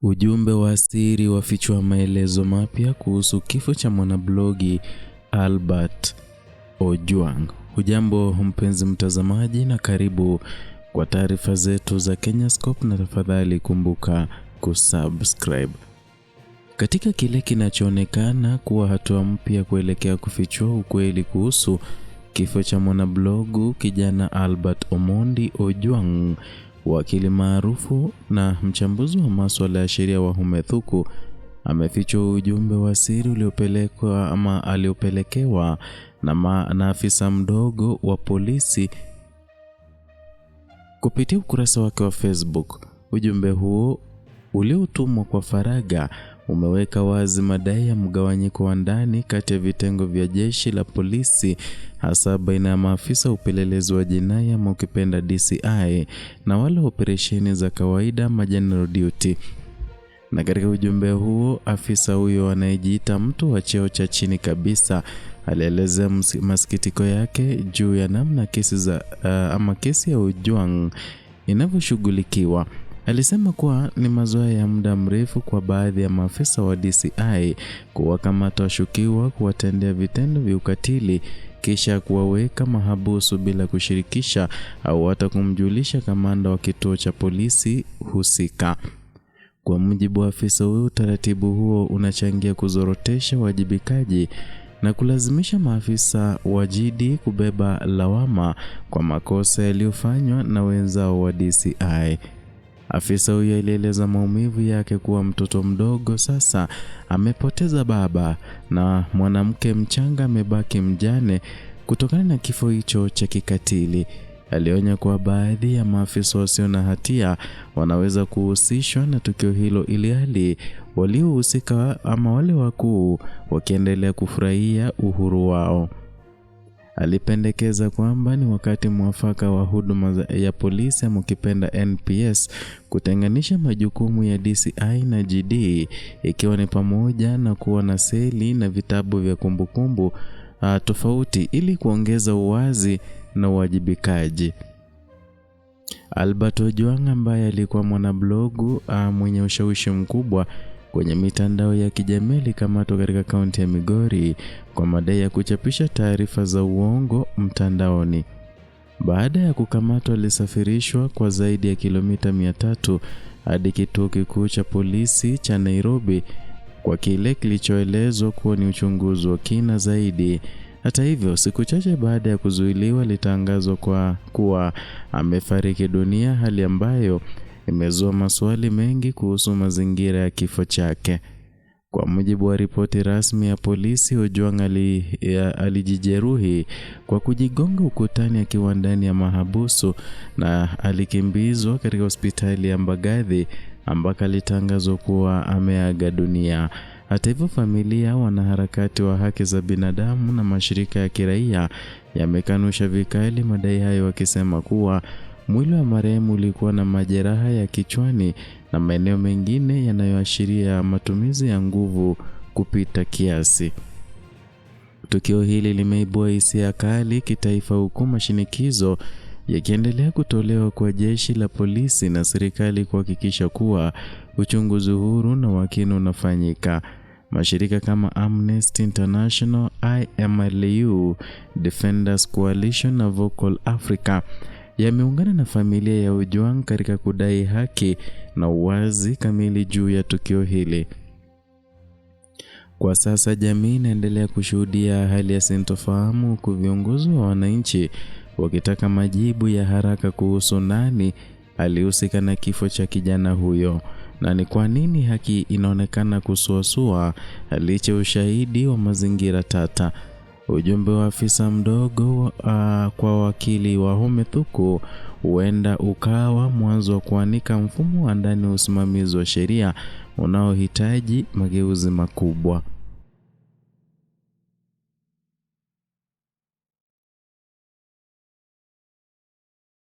Ujumbe wa siri wafichua maelezo mapya kuhusu kifo cha mwanablogi Albert Ojwang. Hujambo mpenzi mtazamaji na karibu kwa taarifa zetu za Kenyascope, na tafadhali kumbuka kusubscribe. Katika kile kinachoonekana kuwa hatua mpya kuelekea kufichua ukweli kuhusu kifo cha mwanablogu kijana Albert Omondi Ojwang, wakili maarufu na mchambuzi wa masuala ya sheria Wahome Thuku amefichua ujumbe wa siri aliopelekewa na afisa mdogo wa polisi kupitia ukurasa wake wa Facebook. Ujumbe huo uliotumwa kwa faragha umeweka wazi madai ya mgawanyiko wa ndani kati ya vitengo vya jeshi la polisi, hasa baina ya maafisa upelelezi wa jinai ama ukipenda DCI na wale operesheni za kawaida general duty. Na katika ujumbe huo, afisa huyo anayejiita mtu wa cheo cha chini kabisa alielezea masikitiko yake juu ya namna kesi ya Ojwang inavyoshughulikiwa. Alisema kuwa ni mazoea ya muda mrefu kwa baadhi ya maafisa wa DCI kuwakamata washukiwa, kuwatendea vitendo vya ukatili, kisha kuwaweka mahabusu bila kushirikisha au hata kumjulisha kamanda wa kituo cha polisi husika. Kwa mujibu wa afisa huyo, utaratibu huo unachangia kuzorotesha wajibikaji na kulazimisha maafisa wajidi kubeba lawama kwa makosa yaliyofanywa na wenzao wa DCI. Afisa huyo alieleza maumivu yake kuwa mtoto mdogo sasa amepoteza baba na mwanamke mchanga amebaki mjane kutokana na kifo hicho cha kikatili. Alionya kuwa baadhi ya maafisa wasio na hatia wanaweza kuhusishwa na tukio hilo, ili hali waliohusika ama wale wakuu wakiendelea kufurahia uhuru wao. Alipendekeza kwamba ni wakati mwafaka wa huduma ya polisi ama ukipenda NPS kutenganisha majukumu ya DCI na GD, ikiwa ni pamoja na kuwa na seli na vitabu vya kumbukumbu tofauti ili kuongeza uwazi na uwajibikaji. Albert Ojwang, ambaye alikuwa mwanablogu mwenye ushawishi mkubwa kwenye mitandao ya kijamii, alikamatwa katika kaunti ya Migori kwa madai ya kuchapisha taarifa za uongo mtandaoni. Baada ya kukamatwa, alisafirishwa kwa zaidi ya kilomita 300 hadi kituo kikuu cha polisi cha Nairobi kwa kile kilichoelezwa kuwa ni uchunguzi wa kina zaidi. Hata hivyo, siku chache baada ya kuzuiliwa, alitangazwa kuwa amefariki dunia, hali ambayo imezua maswali mengi kuhusu mazingira ya kifo chake. Kwa mujibu wa ripoti rasmi ya polisi, Ojwang alijijeruhi kwa kujigonga ukutani akiwa ndani ya mahabusu na alikimbizwa katika hospitali ya Mbagathi ambako alitangazwa kuwa ameaga dunia. Hata hivyo, familia, wanaharakati wa haki za binadamu na mashirika ya kiraia yamekanusha vikali madai hayo, wakisema kuwa mwili wa marehemu ulikuwa na majeraha ya kichwani na maeneo mengine yanayoashiria matumizi ya nguvu kupita kiasi. Tukio hili limeibua hisia kali kitaifa, huku mashinikizo yakiendelea kutolewa kwa jeshi la polisi na serikali kuhakikisha kuwa uchunguzi huru na wa kina unafanyika. Mashirika kama Amnesty International, IMLU, Defenders Coalition na Vocal Africa yameungana na familia ya Ojwang katika kudai haki na uwazi kamili juu ya tukio hili. Kwa sasa jamii inaendelea kushuhudia hali ya sintofahamu, huku viongozi wa wananchi wakitaka majibu ya haraka kuhusu nani alihusika na kifo cha kijana huyo na ni kwa nini haki inaonekana kusuasua licha ushahidi wa mazingira tata. Ujumbe wa afisa mdogo kwa wakili Wahome Thuku huenda ukawa mwanzo wa kuanika mfumo wa ndani wa usimamizi wa sheria unaohitaji mageuzi makubwa.